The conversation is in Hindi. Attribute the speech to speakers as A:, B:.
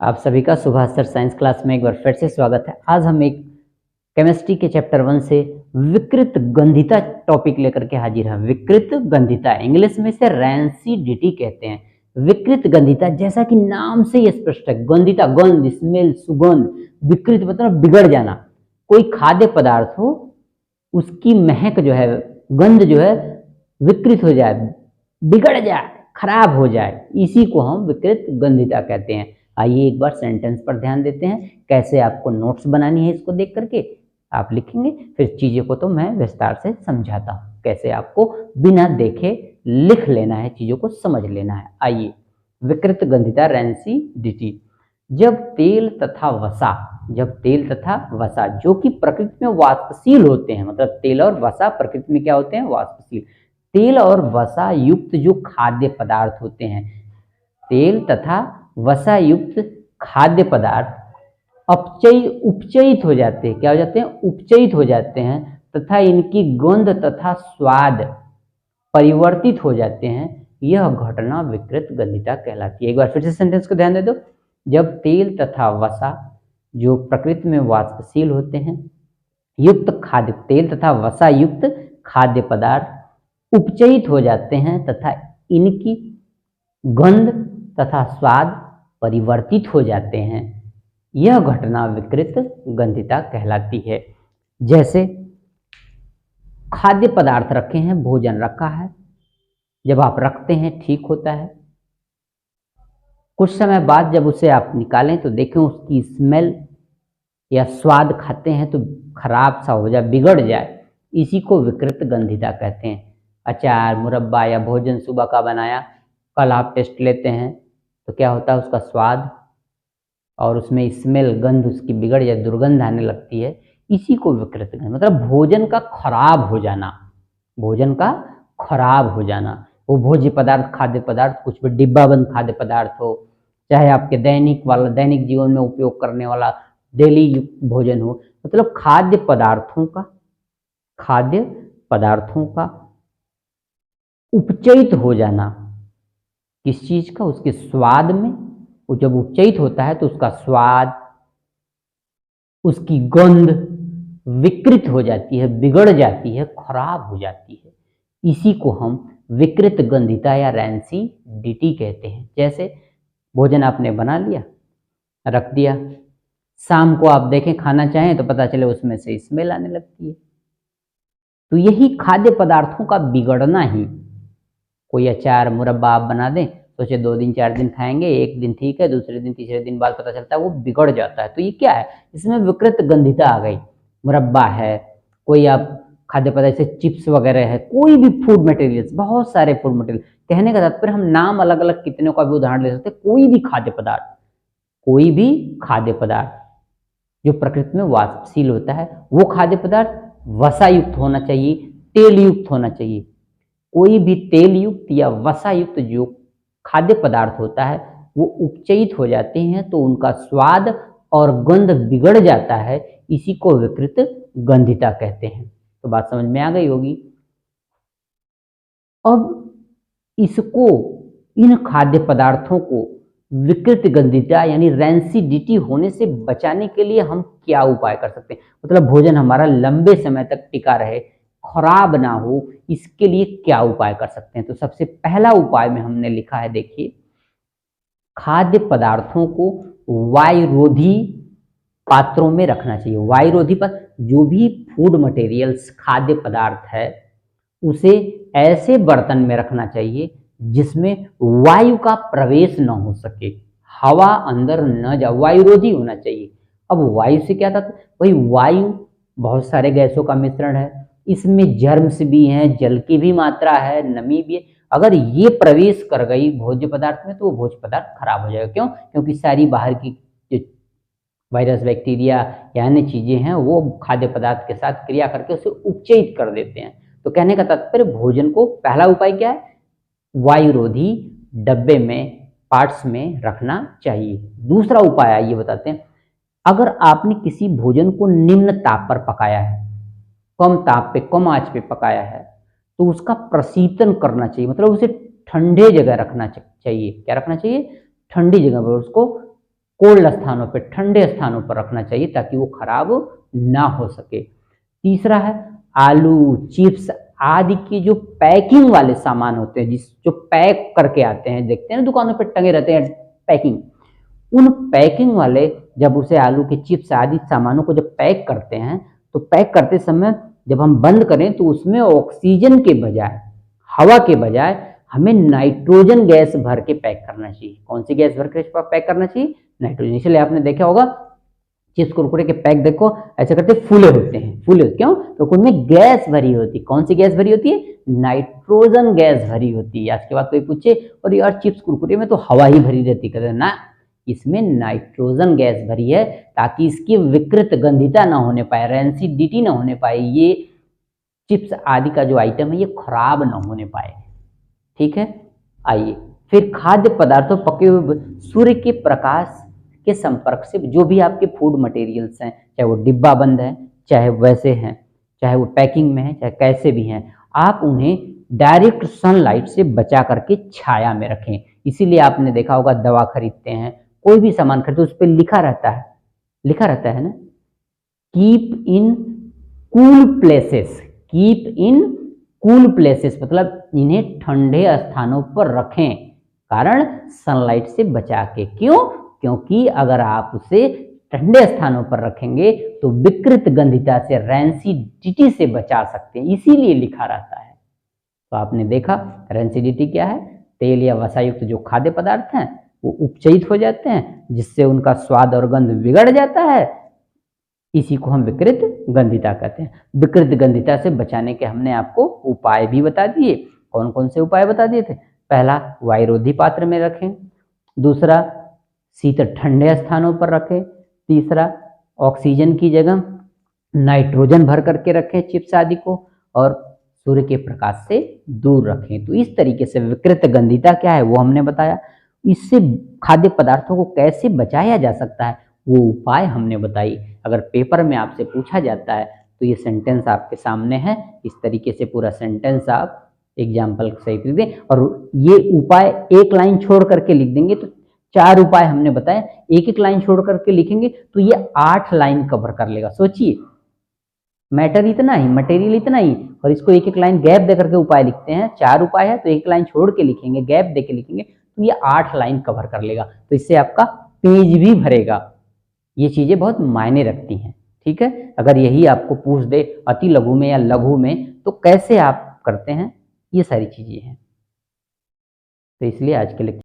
A: आप सभी का सुभाष साइंस क्लास में एक बार फिर से स्वागत है। आज हम एक केमिस्ट्री के चैप्टर 1 से विकृत गंधिता टॉपिक लेकर के हाजिर हैं। विकृत गंधिता इंग्लिश में इसे रैंसिडिटी कहते हैं। विकृत गंधिता जैसा कि नाम से ही स्पष्ट है, गंधिता गंध, स्मेल, सुगंध, विकृत मतलब बिगड़ जाना। कोई खाद्य पदार्थ हो उसकी महक जो है, गंध जो है विकृत हो जाए, बिगड़ जाए, खराब हो जाए, इसी को हम विकृत गंधिता कहते हैं। आइए एक बार सेंटेंस पर ध्यान देते हैं। कैसे आपको नोट्स बनानी है इसको देख करके आप लिखेंगे, फिर चीज़ों को तो मैं विस्तार से समझाता हूँ। कैसे आपको बिना देखे लिख लेना है, चीज़ों को समझ लेना है। आइए, विकृत गंधिता रैंसिडिटी। जब तेल तथा वसा जो कि प्रकृति में वाष्पशील होते हैं, मतलब तेल और वसा प्रकृति में क्या होते हैं, वाष्पशील। तेल और वसा युक्त जो खाद्य पदार्थ होते हैं, तेल तथा वसा युक्त खाद्य पदार्थ उपचयित हो जाते हैं। क्या हो जाते हैं? उपचयित हो जाते हैं तथा इनकी गंध तथा स्वाद परिवर्तित हो जाते हैं। यह घटना विकृत गंधिता कहलाती है। एक बार फिर से सेंटेंस को ध्यान दे दो। जब तेल तथा वसा जो प्रकृति में वाष्पशील होते हैं युक्त खाद्य, तेल तथा वसा युक्त खाद्य पदार्थ उपचयित हो जाते हैं तथा इनकी गंध तथा स्वाद परिवर्तित हो जाते हैं, यह घटना विकृत गंधिता कहलाती है। जैसे खाद्य पदार्थ रखे हैं, भोजन रखा है, जब आप रखते हैं ठीक होता है, कुछ समय बाद जब उसे आप निकालें तो देखें उसकी स्मेल या स्वाद खाते हैं तो खराब सा हो जाए, बिगड़ जाए, इसी को विकृत गंधिता कहते हैं। अचार, मुरब्बा या भोजन सुबह का बनाया, कल आप टेस्ट लेते हैं तो क्या होता है, उसका स्वाद और उसमें स्मेल, गंध उसकी बिगड़ या दुर्गंध आने लगती है, इसी को विकृत गंध, मतलब भोजन का खराब हो जाना। भोजन का खराब हो जाना, वो भोज्य पदार्थ, खाद्य पदार्थ, कुछ भी डिब्बाबंद खाद्य पदार्थ हो, चाहे आपके दैनिक जीवन में उपयोग करने वाला डेली युक्त भोजन हो, मतलब खाद्य पदार्थों का उपचयित हो जाना। किस चीज का? उसके स्वाद में। वो जब उपचयित होता है तो उसका स्वाद, उसकी गंध विकृत हो जाती है, बिगड़ जाती है, खराब हो जाती है, इसी को हम विकृत गंधिता या रैंसिडिटी कहते हैं। जैसे भोजन आपने बना लिया, रख दिया, शाम को आप देखें खाना चाहें तो पता चले उसमें से स्मेल आने लगती है। तो यही खाद्य पदार्थों का बिगड़ना ही। कोई अचार, मुरब्बा आप बना दें, सोचे 2 दिन 4 दिन खाएंगे, एक दिन ठीक है, दूसरे दिन तीसरे दिन बाद पता चलता है वो बिगड़ जाता है। तो ये क्या है? इसमें विकृत गंधिता आ गई। मुरब्बा है, कोई आप खाद्य पदार्थ जैसे चिप्स वगैरह है, कोई भी फूड मटेरियल्स, बहुत सारे फूड मटेरियल, कहने का तात्पर्य हम नाम अलग अलग कितने का भी उदाहरण ले सकते हैं। कोई भी खाद्य पदार्थ जो प्रकृति में वाष्पशील होता है, वो खाद्य पदार्थ वसा युक्त होना चाहिए, तेल युक्त होना चाहिए। कोई भी तेल युक्त या वसा युक्त जो खाद्य पदार्थ होता है वो उपचयित हो जाते हैं तो उनका स्वाद और गंध बिगड़ जाता है, इसी को विकृत गंधिता कहते हैं। तो बात समझ में आ गई होगी। अब इसको, इन खाद्य पदार्थों को विकृत गंधिता यानी रैंसिडिटी होने से बचाने के लिए हम क्या उपाय कर सकते हैं? मतलब भोजन हमारा लंबे समय तक टिका रहे, खराब ना हो, इसके लिए क्या उपाय कर सकते हैं? तो सबसे पहला उपाय में हमने लिखा है, देखिए, खाद्य पदार्थों को वायुरोधी पात्रों में रखना चाहिए। वायुरोधी पात्र, जो भी फूड मटेरियल्स, खाद्य पदार्थ है, उसे ऐसे बर्तन में रखना चाहिए जिसमें वायु का प्रवेश न हो सके, हवा अंदर न जाए, वायुरोधी होना चाहिए। अब वायु से क्या था? वही वायु बहुत सारे गैसों का मिश्रण है, इसमें जर्म्स भी हैं, जल की भी मात्रा है, नमी भी है। अगर ये प्रवेश कर गई भोज्य पदार्थ में तो वो भोज्य पदार्थ खराब हो जाएगा। क्यों? क्योंकि सारी बाहर की जो वायरस, बैक्टीरिया या अन्य चीजें हैं वो खाद्य पदार्थ के साथ क्रिया करके उसे उपचयित कर देते हैं। तो कहने का तात्पर्य, भोजन को पहला उपाय क्या है? वायुरोधी डब्बे में, पार्ट्स में रखना चाहिए। दूसरा उपाय आइए बताते हैं। अगर आपने किसी भोजन को निम्न ताप पर पकाया है, कम ताप पे, कम आंच पे पकाया है, तो उसका प्रशीतन करना चाहिए, मतलब उसे ठंडे जगह रखना चाहिए। क्या रखना चाहिए? ठंडी जगह पर उसको कोल्ड स्थानों पे, ठंडे स्थानों पर रखना चाहिए ताकि वो खराब ना हो सके। तीसरा है आलू, चिप्स आदि के जो पैकिंग वाले सामान होते हैं, जो पैक करके आते हैं, देखते हैं ना दुकानों पे टंगे रहते हैं पैकिंग, उन पैकिंग वाले जब उसे आलू के चिप्स आदि सामानों को जब पैक करते हैं तो पैक करते समय जब हम बंद करें तो उसमें ऑक्सीजन के बजाय, हवा के बजाय हमें नाइट्रोजन गैस भर के पैक करना चाहिए। कौन सी गैस भर के पैक करना चाहिए? नाइट्रोजन। इसलिए आपने देखा होगा चिप्स कुरकुरे के पैक देखो ऐसे करते फूले होते हैं, फूले होते क्यों? तो उनमें गैस भरी होती। कौन सी गैस भरी होती है? नाइट्रोजन गैस भरी होती है। आज के बाद कोई पूछे और यार चिप्स कुरकुरे में तो हवा ही भरी रहती, कहते ना, इसमें नाइट्रोजन गैस भरी है ताकि इसकी विकृत गंधिता ना होने पाए, रेंसिडिटी ना होने पाए, ये चिप्स आदि का जो आइटम है ये खराब ना होने पाए। ठीक है, आइए फिर खाद्य पदार्थों पके हुए सूर्य के प्रकाश के संपर्क से जो भी आपके फूड मटेरियल्स हैं, चाहे वो डिब्बा बंद है, चाहे वैसे हैं, चाहे वो पैकिंग में है, चाहे कैसे भी हैं, आप उन्हें डायरेक्ट सनलाइट से बचा करके छाया में रखें। इसीलिए आपने देखा होगा दवा खरीदते हैं, कोई भी सामान खरीदते उस पर लिखा रहता है ना, keep in cool places, keep in cool places मतलब इन्हें ठंडे स्थानों पर रखें, कारण सनलाइट से बचा के। क्यों? क्योंकि अगर आप उसे ठंडे स्थानों पर रखेंगे तो विकृत गंधिता से, रेंसिडिटी से बचा सकते हैं, इसीलिए लिखा रहता है। तो आपने देखा रेंसिडिटी क्या है? तेल या वसायुक्त जो खाद्य पदार्थ हैं वो उपचयित हो जाते हैं, जिससे उनका स्वाद और गंध बिगड़ जाता है। इसी को हम विकृत गंधिता कहते हैं। विकृत गंधिता से बचाने के हमने आपको उपाय भी बता दिए। कौन कौन से उपाय बता दिए थे? पहला, वायुरोधी पात्र में रखें। दूसरा, शीत ठंडे स्थानों पर रखें। तीसरा, ऑक्सीजन की जगह नाइट्रोजन भर करके रखें चिप्स आदि को, और सूर्य के प्रकाश से दूर रखें। तो इस तरीके से विकृत गंधिता क्या है वो हमने बताया। इससे खाद्य पदार्थों को कैसे बचाया जा सकता है वो उपाय हमने बताई। अगर पेपर में आपसे पूछा जाता है तो ये सेंटेंस आपके सामने है, इस तरीके से पूरा सेंटेंस आप एग्जाम्पल सहित लिख दें, और ये उपाय एक लाइन छोड़ करके लिख देंगे तो 4 उपाय हमने बताए, एक एक लाइन छोड़ करके लिखेंगे तो ये 8 लाइन कवर कर लेगा। सोचिए, मटेरियल इतना ही, और इसको एक एक लाइन गैप दे करके उपाय लिखते हैं। 4 उपाय है तो एक लाइन छोड़ के लिखेंगे, गैप दे के लिखेंगे तो ये 8 लाइन कवर कर लेगा। तो इससे आपका पेज भी भरेगा। ये चीजें बहुत मायने रखती हैं। ठीक है, अगर यही आपको पूछ दे अति लघु में या लघु में तो कैसे आप करते हैं, ये सारी चीजें हैं। तो इसलिए आज के लिए